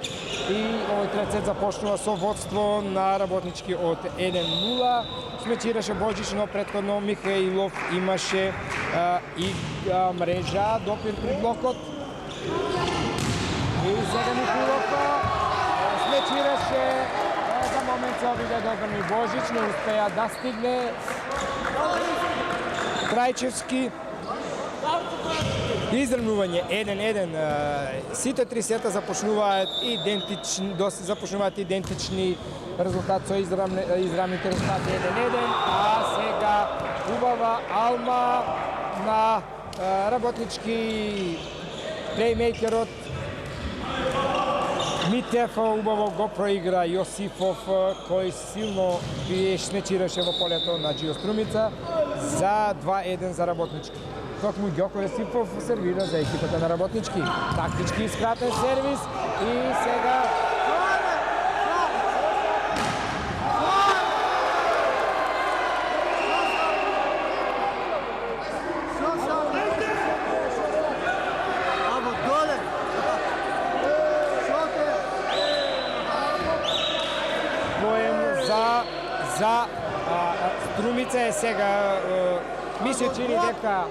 и овој трет сет започнува со водство на Работнички од 1:0. Смечираше Боџич, но претходно Михаилов имаше и мрежа, допир при блокот. И сега Михаилов смечираше, за момент се обиде да одбрани Боџич, не успеа да стигне Крајчевски. Изравнување 1:1. Сите три сета започнуваат идентични резултати со изравните резултати 1:1, а сега убава алма на Работнички плеймейкерот Митев убаво го проигра Јосифов, кој силно смечираше во полето на Биостриница за 2:1 за Работнички. Токму Ѓоко Јосифов сервира за екипата на Работнички. Тактички искратен сервис и сега за Струмица е сега. Ми се чини дека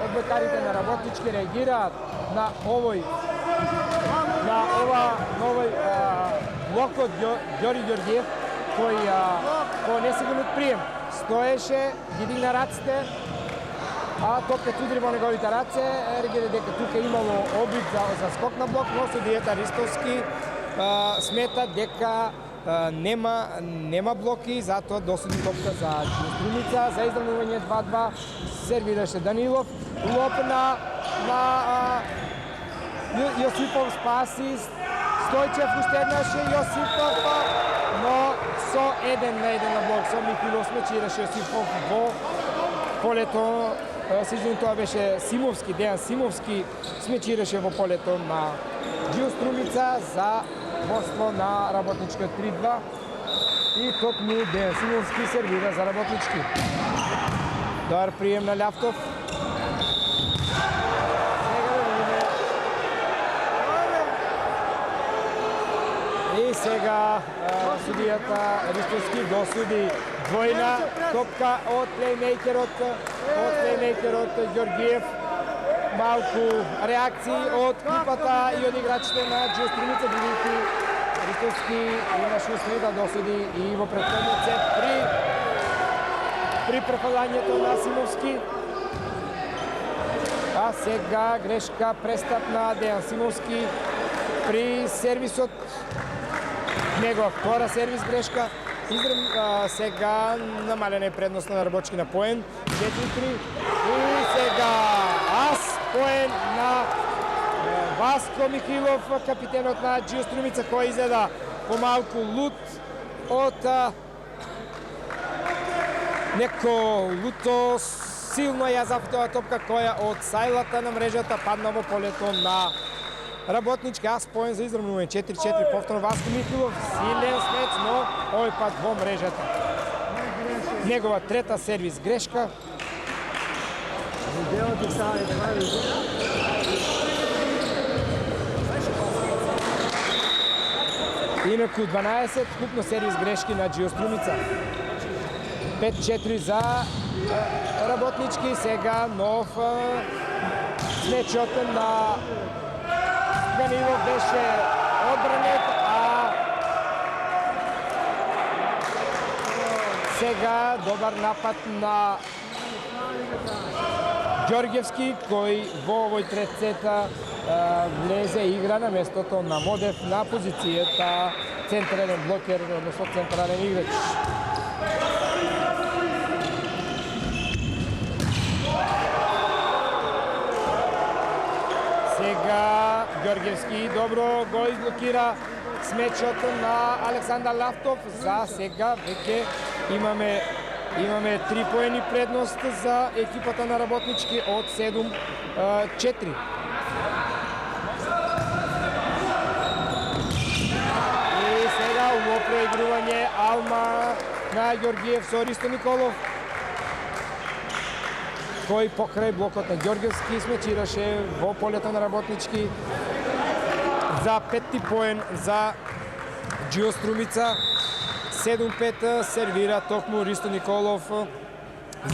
одбојкарите на Работнички реагираат на овој блок од Ѓори Ѓоргиев, кој несигурниот прием стоеше, ги дигна раците, а топката удри во неговите раце, реагира дека тука имало обид за скок на блок, но судијата Ристовски смета дека нема блоки, затоа досуди топка за Биостриница за изравнување 2:2. Сервираше Данилов, лоп на Јосипов, спаси Стојчев, уште еднаше Јосипов, но со 1:1 на блок со Михаилов смечираше Јосипов во полето. Тоа беше Симовски, Дејан Симовски смечираше во полето на Биостриница за водство на Работнички 3:2 и токму Дејан Симовски сервира за Работнички. Добар прием на Љавтов. И сега судијата Ристовски досуди двојна топка од плеймейкерот Ѓоргиев. малку реакции од клупата и од играчите на Џиоструmiца, бидејќи Ристовски имаше успех да досуди и во претходниот сет при префалањето на Симовски. А сега грешка, престап на Дејан Симовски при сервисот. Негова втора сервис грешка. Сега намалена предност на Работнички на поен. 4-3. И сега ас поен на Васко Михилов, капитенот на Џиоструmiца, кој изгледа помалку лут од неко луто силно ја зафтова топка која од сајлата на мрежата падна во полето на Работнички. Ас поен за изравнување 4-4, повторно Васко Михилов, силен смеч, но овој пат во мрежата. Негова трета сервис грешка. Инаку 12, купно сервис грешки на Џиоструmiца. 5-4 за Работнички, сега нов смечот на Ганилов беше одбранет, а сега добар напад на Ѓорѓевски, кој во овој трет сета влезе и игра на местото на Модев на позицијата централен блокер, односно централен играч. Сега Ѓорѓевски добро го изблокира смечот на Александар Лавтов. За сега веќе имаме 3 поени предност за екипата на Работнички од 7-4. И сега во проигрување Алма на Ѓорѓиев со Ристо Николов, кој покрај блокот на Ѓорѓевски смечираше во полето на Работнички за 5-ти поен за Џиоструmiца. 7-5 сервира токму Ристо Николов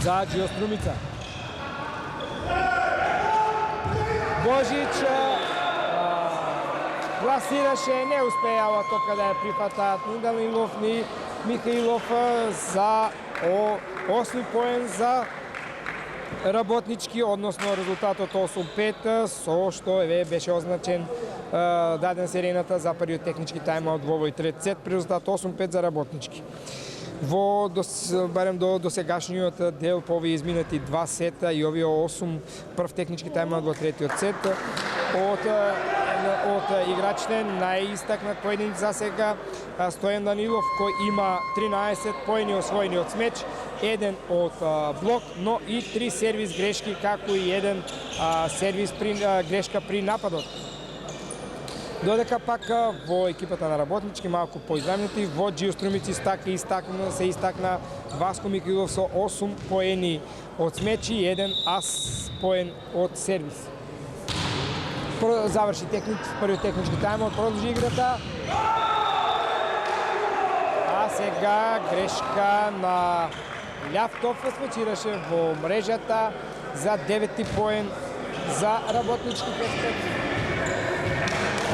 за Џиоструmiца. Божич пласираше, не успеала топка да ја прифатаат ни Данилов, ни Михаилов за 8 поен за Работнички, односно резултатот 8-5, со што беше означен даден серијната за првиот технички тајмаут во овој трет сет, при резултат 8-5 за Работнички. Барем до досегашниот дел по овие изминати 2 сета и овие 8 прв технички тајмаут во третиот сет од играчите најистакнат поединец за сега Стојан Данилов, кој има 13 поени освоени од смеч, 1 од блок, но и 3 сервис грешки, како и 1 сервис грешка при нападот. Додека пак во екипата на Работнички малку поизрамнети, во Џиоструmiца се истакна Васко Михилов со 8 поени од смечи и 1 ас поен од сервис. Заврши првиот технички тајмаут, продолжи играта. А сега грешка на Лјавтов, смечираше во мрежата за 9-ти поен за Работнички.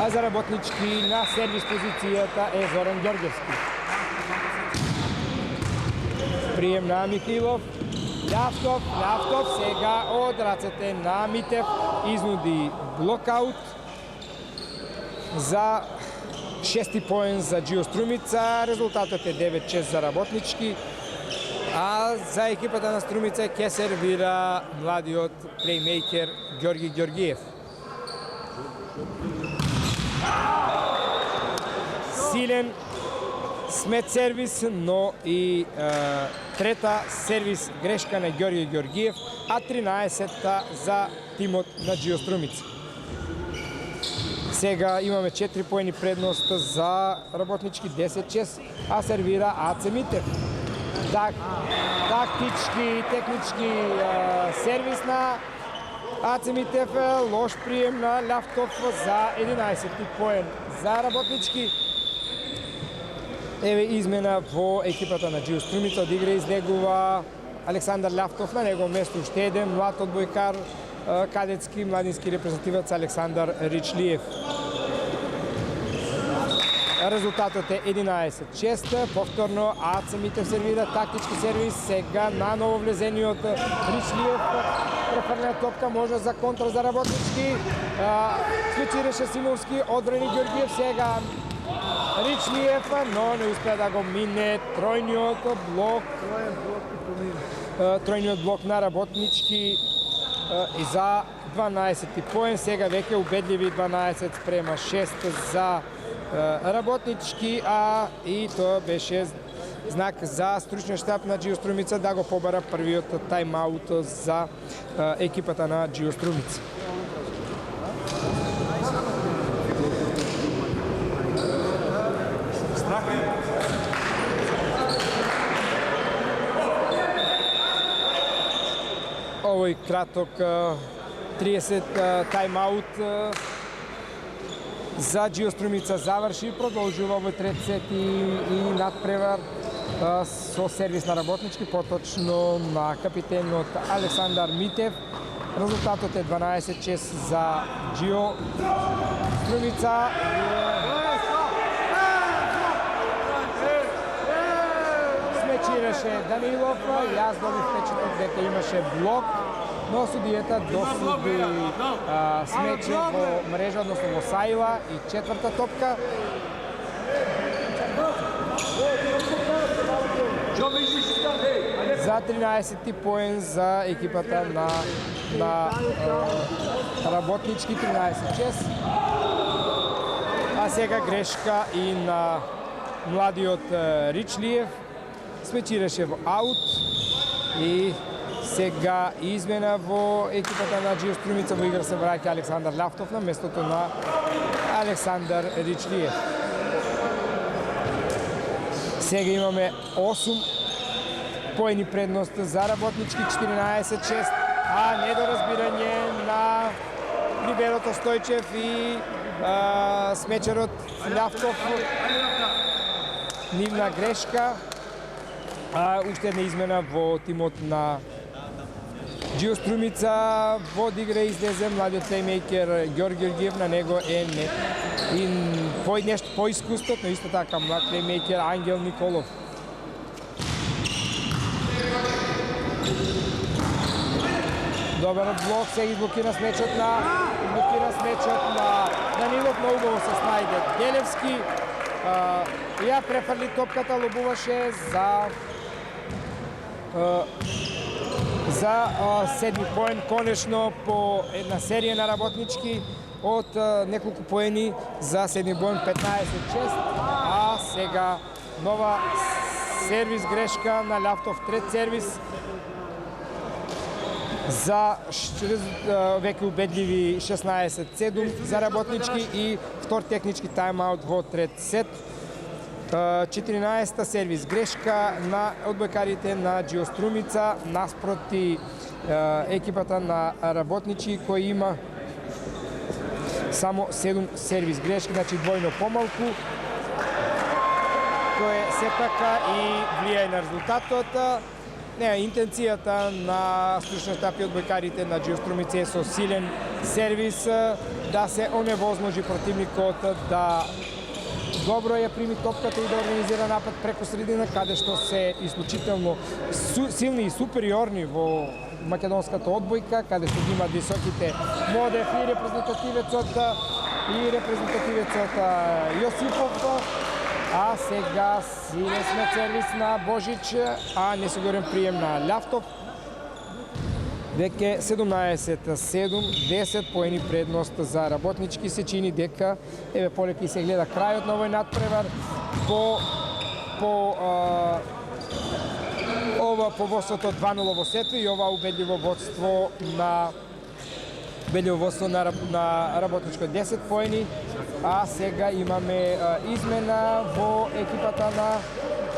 А за Работнички на сервис позицијата е Зоран Ѓорѓевски. Прием на Михилов. Лјавтов сега од рацете на Митев изнуди блокаут за 6-ти поен за Џиоструmiца. Резултатот е 9-6 за Работнички. А за екипата на Струмица ќе сервира младиот плеймейкер Ѓорги Ѓоргиев. Силен смет сервис, но и трета сервис грешка на Ѓорги Ѓоргиев, а 13-та за тимот на Џиоструmiца. Сега имаме 4 поени предност за Работнички, 10-6, а сервира Аце Митев. Тактички, технички сервис на Аце Митев, лош прием на Лјавтов за 11-ти поен за Работнички. Еве измена во екипата на Џиоструmiца, од игра излегува Александар Лјавтов, на него место уште еден млад одбојкар кадетски младински репрезентативец Александар Ричлиев. Резултатот е 11-6, повторно АЦ Митев сервира тактички сервис, сега на ново влезениот Ричлиев префрлена топка, може за контра за Работнички, свичираше Симовски, одбрани Георгиев, сега Ричлиев, но не успеа да го мине тројниот блок на Работнички и за 12 поен, сега веќе убедливи 12-6 за Работнички, и тоа беше знак за стручниот штаб на Џио Струмица да го побара првиот тајм-аут за екипата на Џио Струмица. Овој краток 30 тајм-аут за Џио Струмица заврши, продолжува овој трет сет и надпревар со сервис на Работнички, поточно на капитенот Александар Митев. Резултатот е 12-6 за Џио Струмица. Смечираше Данилов, јас добив впечаток дека имаше блок, но судијата досуди смече во мрежа, односно во сајла, и четврта топка. За 13 поен за екипата на Работнички, 13-6. А сега грешка и на младиот Ричлиев. Смечираше во аут и сега измена во екипата на Џио Струмица. Во игра се враќа Александар Лавтов на местото на Александар Ричлиев. Сега имаме 8 поени предност за Работнички, 14-6, а недоразбирање на либерото Стојчев и смечерот Лавтов. Нивна грешка. Уште една измена во тимот на Џио Струмица. Во игра излезе младиот плеймейкер Ѓорѓе Георгиев, на него е нешто поискуствот, но исто така млад плеймейкер Ангел Николов. Добар блок, сега изблокира смечот на Данилов, но убаво се снајде Делевски. Ја префрли топката, лобуваше за седми поен, конечно по една серија на Работнички од неколку поени за седми поен, 15-6, а сега нова сервис грешка на Лавтов, трет сервис за веќе убедливи 16-7 за Работнички и втор технички тајм-аут во трет сет. 14-та сервис грешка на одбојкарите на Џио Струмица наспроти екипата на Работнички кој има само 7 сервис грешки, значи двојно помалку, кој сепака и влијае на резултатот. Интенцијата на стручниот штаб и одбојкарите на Џио Струмица е со силен сервис да се оневозможи противникот да добро ја прими топката и да организира напад преку средина, каде што се исклучително силни и супериорни во македонската одбојка, каде што ги имаат високите Модев и репрезентативецот Јосипов. А сега силен сервис на Божич, а несигурен прием на Лавтов. Веќе 17-7, 10 поени предност за Работнички. Се чини дека полека се гледа крајот на овој надпревар ова по водството 2-0 во сетви и ова убедливо водство на Работничко 10 поени. А сега имаме измена во екипата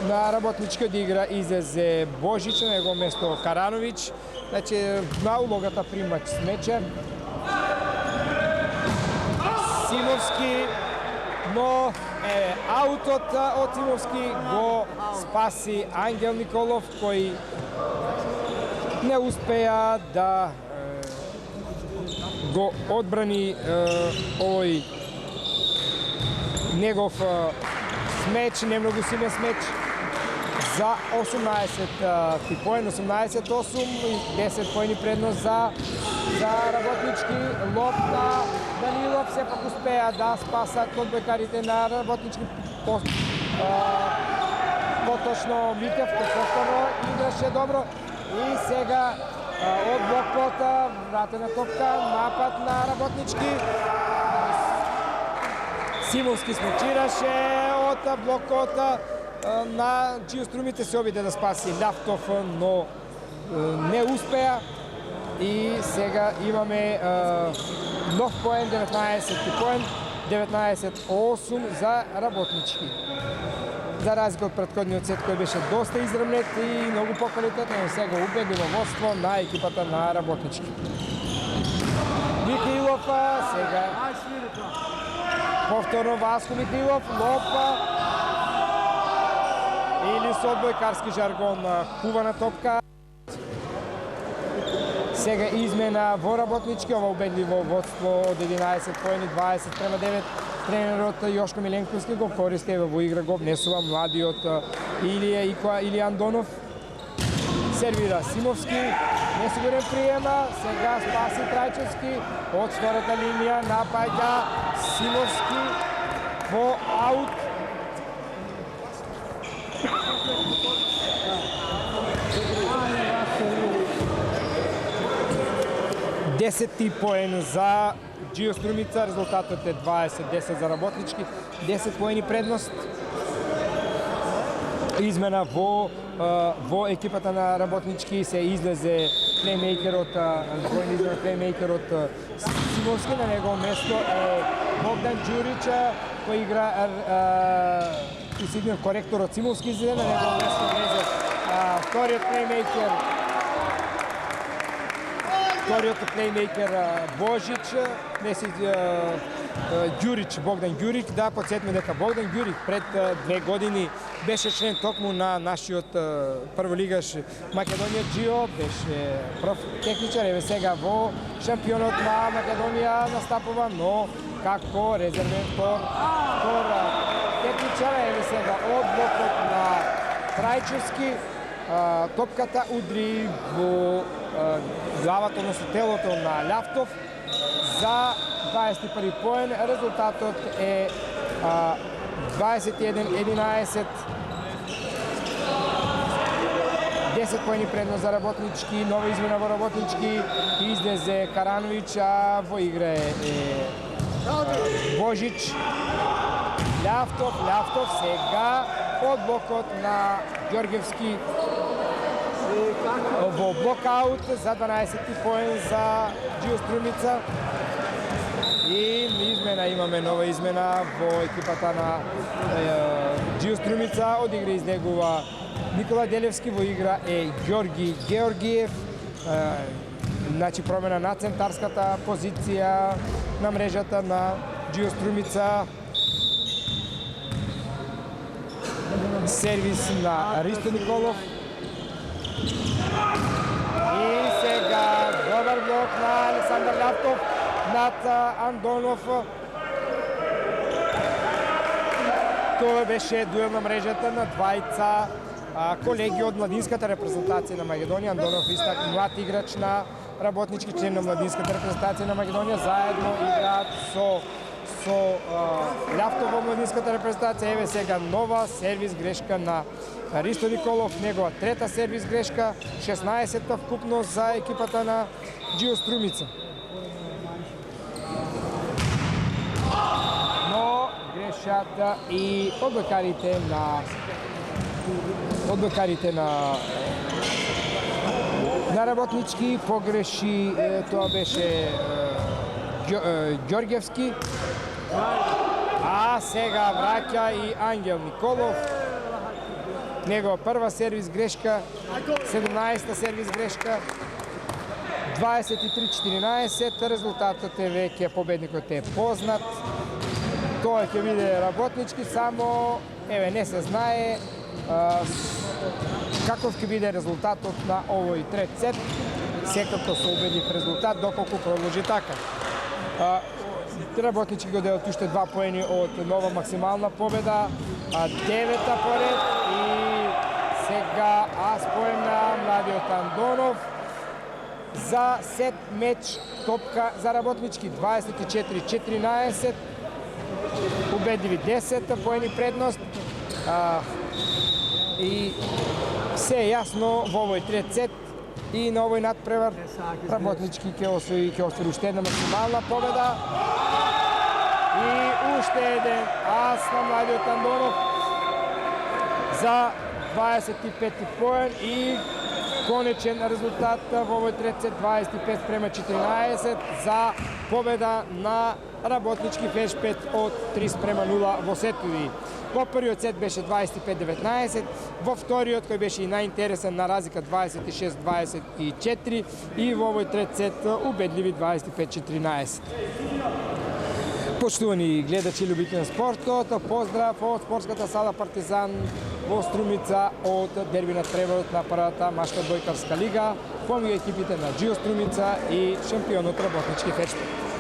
на Работничко, да игра излезе Божич, на него место Карановиќ. Значи, на улогата примач смече. Симовски, но аутот од Симовски го спаси Ангел Николов, кој не успеа да го одбрани овој негов смеч, не многу силен смеч за 18 поен, 18-8 и 10 поени предност за Работнички. Лоп на Данилов сепак успеа да спасат одбојкарите на Работнички. Поточно Митев повторно играше добро и сега од блокота вратена топка, напад на Работнички. Симовски смечираше од блокота на Џиострумите, се обиде да спаси Љавтов, но не успеа. И сега имаме нов поен, 19 поен, 19-8 за Работнички. За разлика од претходниот сет кој беше доста изравнет и многу поквалитетно, но сега убедливо водство на екипата на Работнички. Михаилов сега повторно Васко Михаилов, лопа или со одбојкарски жаргон кувана топка. Сега измена во Работнички, ова убедливо водство од 11 поени, 20-9. Тренерот Јошко Миленковски го користи во игра, го внесува младиот Илија Андонов. Сервира Симовски, несигурен приема, сега спаси Трајчевски од втората линија, напаѓа Симовски во аут. Десети поен за Џиострумица, резултатот е 20-10 за Работнички, 10 поени предност. Измена во екипата на Работнички се излезе плеймейкерот, двојни измена плеймейкерот Симовски, на негово место е Богдан Ѓурич, кој игра усиден коректорот Симовски излезе, на негово место влезе вториот плеймейкер Божич, Ѓурич, Богдан Ѓурич. Да подсетиме дека Богдан Ѓурич пред 2 години беше член токму на нашиот прволигаш Македонија Џио, беше проф техничар, еве сега во шампионот на Македонија настапува, но како резервен втор техничар. Еве сега од блокот на Трајчевски топката удри во главата, односно телото на Љавтов за 21 поен. Резултатот е 21-11. 10 поени предност за Работнички, нова измена во Работнички, излезе Карановиќ, а во игра е Божич. Љавтов сега од блокот на Ѓорѓевски во блокаут за 12 поен за Џиострумица. И имаме нова измена во екипата на Џиострумица. Од игра излегува Никола Делевски, во игра е Ѓорги Георгиев. Значи промена на центарската позиција на мрежата на Џиострумица. Сервис на Ристо Николов. И сега добар блок на Александар Љавтов над Андонов. Тоа беше дуел на мрежата на двајца колеги од младинската репрезентација на Македонија. Андонов истак млад играч на Работнички, член на младинската репрезентација на Македонија. Заедно играат со Љавтов во младинската репрезентација. Еве сега нова сервис грешка на Ристо Николов, негова трета сервис грешка, 16-та вкупно за екипата на Џиострумица. Но грешата и одбојкарите на Работнички погреши, тоа беше Ѓорѓевски. А сега враќа и Ангел Николов. Негова прва сервис грешка, 17-та сервис грешка, 23-14. Резултатот е веќе, победникот е познат. Тоа ќе биде Работнички, само еве не се знае каков ќе биде резултатот на овој трет сет. Секако се убедив резултат доколку продолжи така. Работнички го делат уште 2 поени од нова максимална победа, 9-та поред и сега споем на младиот Андонов за сет меч топка за Работнички 24-14, убедливи 10 поени предност и се јасно во овој трет сет и на овој надпревар Работнички ќе освои уште една максимална победа и уште еден ас на младиот Андонов за 25 поен и конечен резултат во овој трет сет 25-14 за победа на Работнички Фершпет од 3-0 во сетови. Во првиот сет беше 25-19, во вториот кој беше и најинтересен на разлика 26-24 и во овој трет сет убедливи 25-14. Почитувани гледачи и љубители на спортот, поздрав од спортската сала Партизан во Струмица од дерби на преводот на првата машка одбојкарска лига помеѓу екипите на Джио Струмица и шампионот Работнички Фершпет.